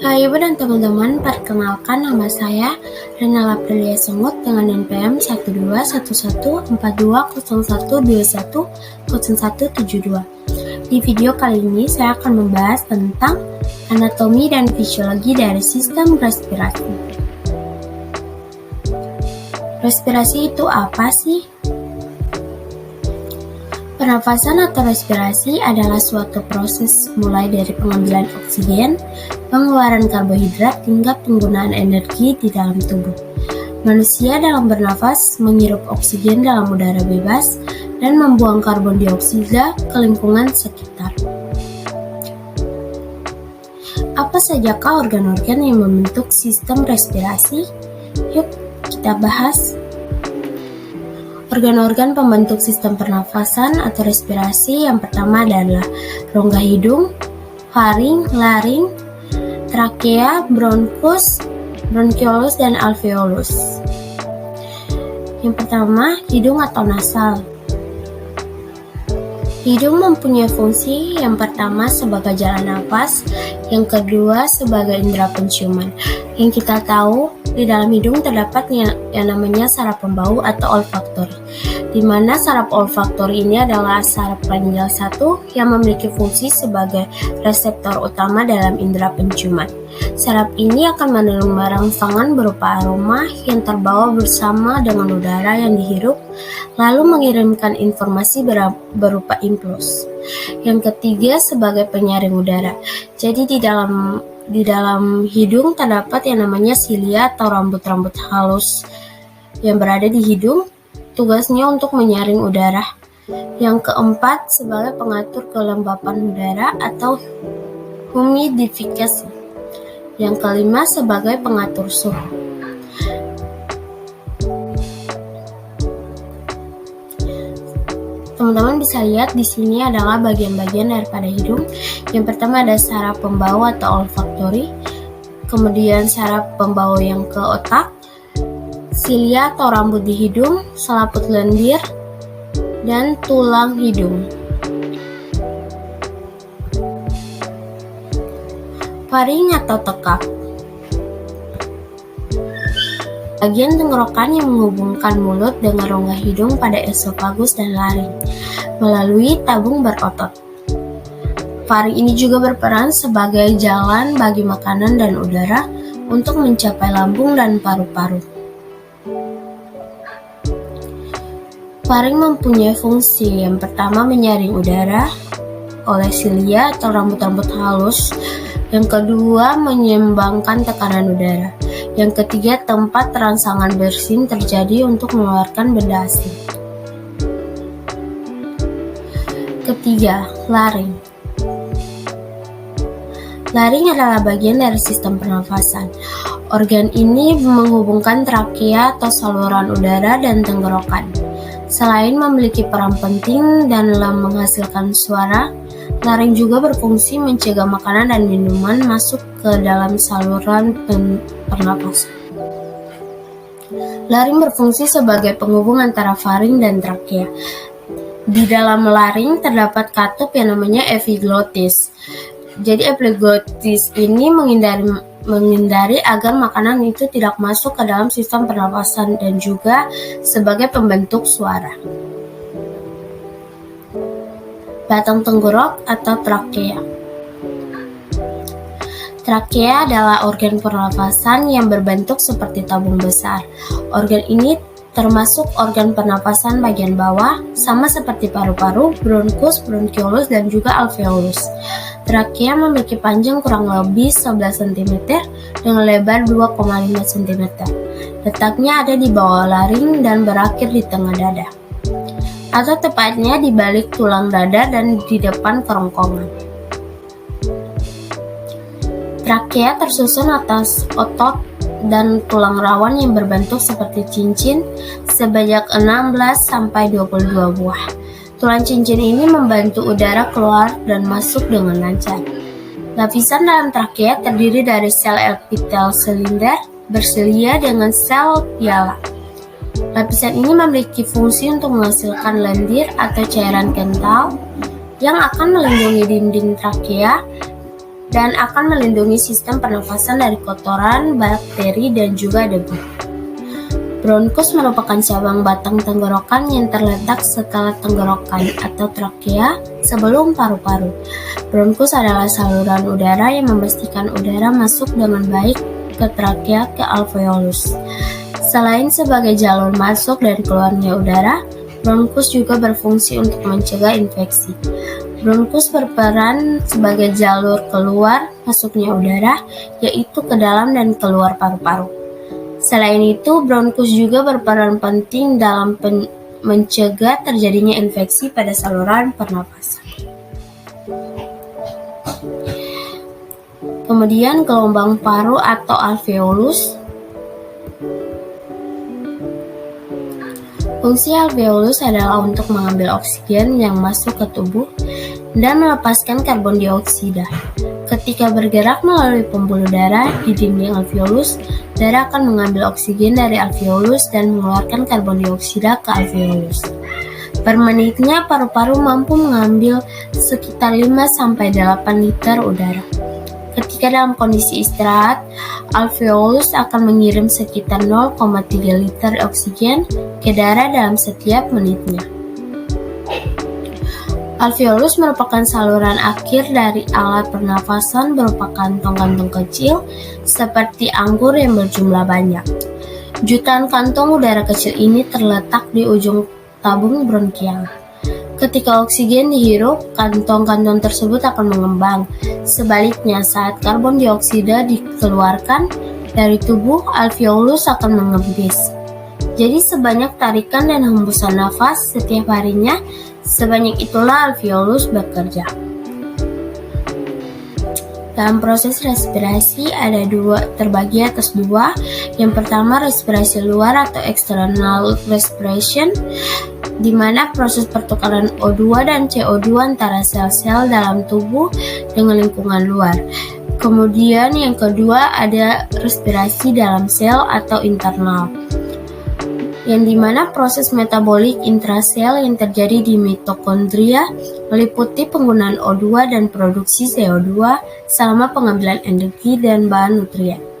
Hai Ibu dan teman-teman, perkenalkan nama saya Renala Prilia Semut dengan NPM 1214201210172. Di video kali ini saya akan membahas tentang anatomi dan fisiologi dari sistem respirasi. Respirasi itu apa sih? Pernafasan atau respirasi adalah suatu proses mulai dari pengambilan oksigen, pengeluaran karbohidrat, hingga penggunaan energi di dalam tubuh. Manusia dalam bernafas menghirup oksigen dalam udara bebas dan membuang karbon dioksida ke lingkungan sekitar. Apa sajakah organ-organ yang membentuk sistem respirasi? Yuk kita bahas. Organ-organ pembentuk sistem pernafasan atau respirasi yang pertama adalah rongga hidung, faring, laring, trakea, bronkus, bronkiolus, dan alveolus. Yang pertama, hidung atau nasal. Hidung mempunyai fungsi yang pertama sebagai jalan napas, yang kedua sebagai indera penciuman. Yang kita tahu, di dalam hidung terdapat yang namanya saraf pembau atau olfaktori, di mana saraf olfaktori ini adalah saraf laringeal 1 yang memiliki fungsi sebagai reseptor utama dalam indera penciuman. Saraf ini akan menerima rangsangan berupa aroma yang terbawa bersama dengan udara yang dihirup, lalu mengirimkan informasi berupa impuls. Yang ketiga sebagai penyaring udara. Jadi di dalam hidung terdapat yang namanya silia atau rambut-rambut halus yang berada di hidung, tugasnya untuk menyaring udara. Yang keempat sebagai pengatur kelembapan udara atau humidifikasi. Yang kelima sebagai pengatur suhu. Teman-teman bisa lihat di sini adalah bagian-bagian daripada hidung. Yang pertama ada saraf pembau atau olfaktori, kemudian saraf pembau yang ke otak, silia atau rambut di hidung, selaput lendir, dan tulang hidung. Faring atau tekak. Bagian tenggorokan yang menghubungkan mulut dengan rongga hidung pada esofagus dan laring melalui tabung berotot. Faring ini juga berperan sebagai jalan bagi makanan dan udara untuk mencapai lambung dan paru-paru. Faring mempunyai fungsi yang pertama menyaring udara oleh silia atau rambut-rambut halus, yang kedua menyeimbangkan tekanan udara, yang ketiga tempat rangsangan bersin terjadi untuk mengeluarkan benda asing. Ketiga, laring. Laring adalah bagian dari sistem pernafasan. Organ ini menghubungkan trakea atau saluran udara dan tenggorokan. Selain memiliki peran penting dalam menghasilkan suara, laring juga berfungsi mencegah makanan dan minuman masuk ke dalam saluran pernapasan. Laring berfungsi sebagai penghubung antara faring dan trakea. Di dalam laring terdapat katup yang namanya epiglottis. Jadi epiglottis ini menghindari agar makanan itu tidak masuk ke dalam sistem pernapasan dan juga sebagai pembentuk suara. Batang tenggorok atau trakea. Trakea adalah organ pernapasan yang berbentuk seperti tabung besar. Organ ini termasuk organ pernapasan bagian bawah, sama seperti paru-paru, bronkus, bronkiolus, dan juga alveolus. Trakea memiliki panjang kurang lebih 11 cm dengan lebar 2,5 cm. Letaknya ada di bawah laring dan berakhir di tengah dada, atau tepatnya di balik tulang dada dan di depan kerongkongan. Trakea tersusun atas otot dan tulang rawan yang berbentuk seperti cincin sebanyak 16-22 buah. Tulang cincin ini membantu udara keluar dan masuk dengan lancar. Lapisan dalam trakea terdiri dari sel epitel silinder bersilia dengan sel piala. Lapisan ini memiliki fungsi untuk menghasilkan lendir atau cairan kental yang akan melindungi dinding trakea dan akan melindungi sistem pernafasan dari kotoran, bakteri, dan juga debu. Bronkus merupakan cabang batang tenggorokan yang terletak setelah tenggorokan atau trakea sebelum paru-paru. Bronkus adalah saluran udara yang memastikan udara masuk dengan baik ke trakea ke alveolus. Selain sebagai jalur masuk dan keluarnya udara, bronkus juga berfungsi untuk mencegah infeksi. Bronkus berperan sebagai jalur keluar masuknya udara, yaitu ke dalam dan keluar paru-paru. Selain itu, bronkus juga berperan penting dalam mencegah terjadinya infeksi pada saluran pernapasan. Kemudian gelombang paru atau alveolus. Fungsi alveolus adalah untuk mengambil oksigen yang masuk ke tubuh dan melepaskan karbon dioksida. Ketika bergerak melalui pembuluh darah di dinding alveolus, darah akan mengambil oksigen dari alveolus dan mengeluarkan karbon dioksida ke alveolus. Per menitnya, paru-paru mampu mengambil sekitar 5-8 liter udara. Ketika dalam kondisi istirahat, alveolus akan mengirim sekitar 0,3 liter oksigen ke darah dalam setiap menitnya. Alveolus merupakan saluran akhir dari alat pernafasan berupa kantong-kantong kecil seperti anggur yang berjumlah banyak. Jutaan kantong udara kecil ini terletak di ujung tabung bronkial. Ketika oksigen dihirup, kantong-kantong tersebut akan mengembang. Sebaliknya, saat karbon dioksida dikeluarkan dari tubuh, alveolus akan mengempis. Jadi sebanyak tarikan dan hembusan nafas setiap harinya, sebanyak itulah alveolus bekerja. Dalam proses respirasi terbagi atas dua. Yang pertama respirasi luar atau external respiration, di mana proses pertukaran O2 dan CO2 antara sel-sel dalam tubuh dengan lingkungan luar. Kemudian yang kedua ada respirasi dalam sel atau internal, yang dimana proses metabolik intrasel yang terjadi di mitokondria meliputi penggunaan O2 dan produksi CO2 selama pengambilan energi dan bahan nutrien.